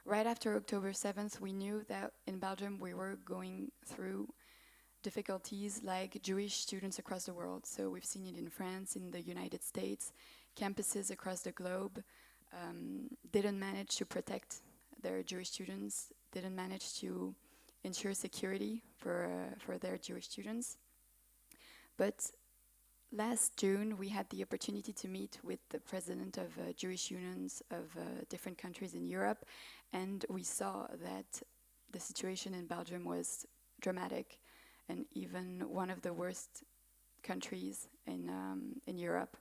right after October 7th, we knew that in Belgium we were going through difficulties like Jewish students across the world. So we've seen it in France, in the United States, campuses across the globe didn't manage to protect their Jewish students, didn't manage to ensure security for their Jewish students. But last June, we had the opportunity to meet with the president of Jewish unions of different countries in Europe, and we saw that the situation in Belgium was dramatic and even one of the worst countries in Europe.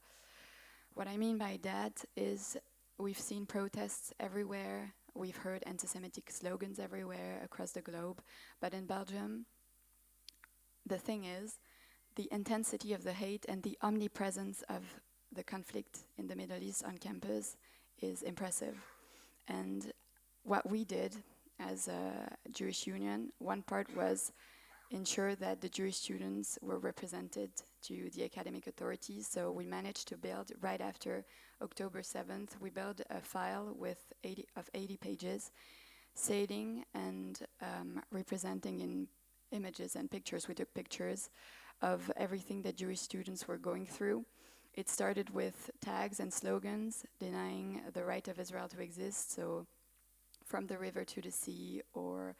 What I mean by that is we've seen protests everywhere, we've heard anti-Semitic slogans everywhere across the globe, but in Belgium, the thing is, the intensity of the hate and the omnipresence of the conflict in the Middle East on campus is impressive. And what we did as a Jewish union, one part was ensure that the Jewish students were represented to the academic authorities. So we managed to build, right after October 7th, we built a file with 80 pages, stating and representing in images and pictures. We took pictures of everything that Jewish students were going through. It started with tags and slogans denying the right of Israel to exist, so from the river to the sea, or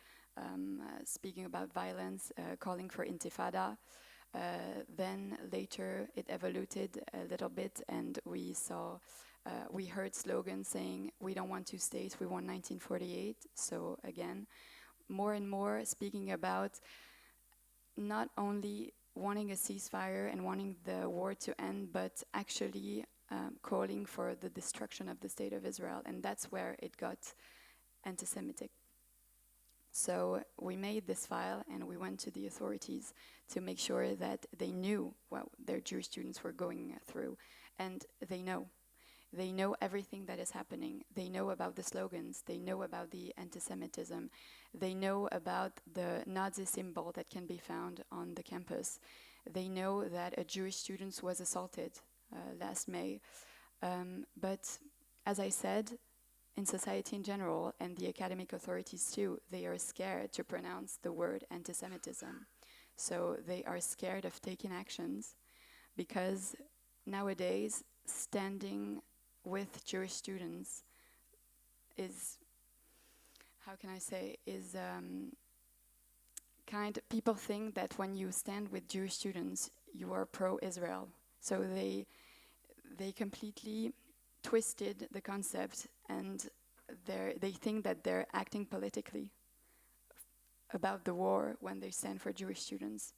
speaking about violence, calling for intifada. Then later it evolved a little bit, and we heard slogans saying, "We don't want two states, we want 1948." So again, more and more speaking about not only wanting a ceasefire and wanting the war to end, but actually calling for the destruction of the state of Israel. And that's where it got anti-Semitic. So we made this file and we went to the authorities to make sure that they knew what their Jewish students were going through. And they know. They know everything that is happening. They know about the slogans. They know about the anti-Semitism. They know about the Nazi symbol that can be found on the campus. They know that a Jewish student was assaulted last May. But as I said, in society in general, and the academic authorities too, they are scared to pronounce the word anti-Semitism. So they are scared of taking actions because nowadays standing with Jewish students is, how can I say, is people think that when you stand with Jewish students, you are pro-Israel. So they completely twisted the concept, and they think that they're acting politically about the war when they stand for Jewish students.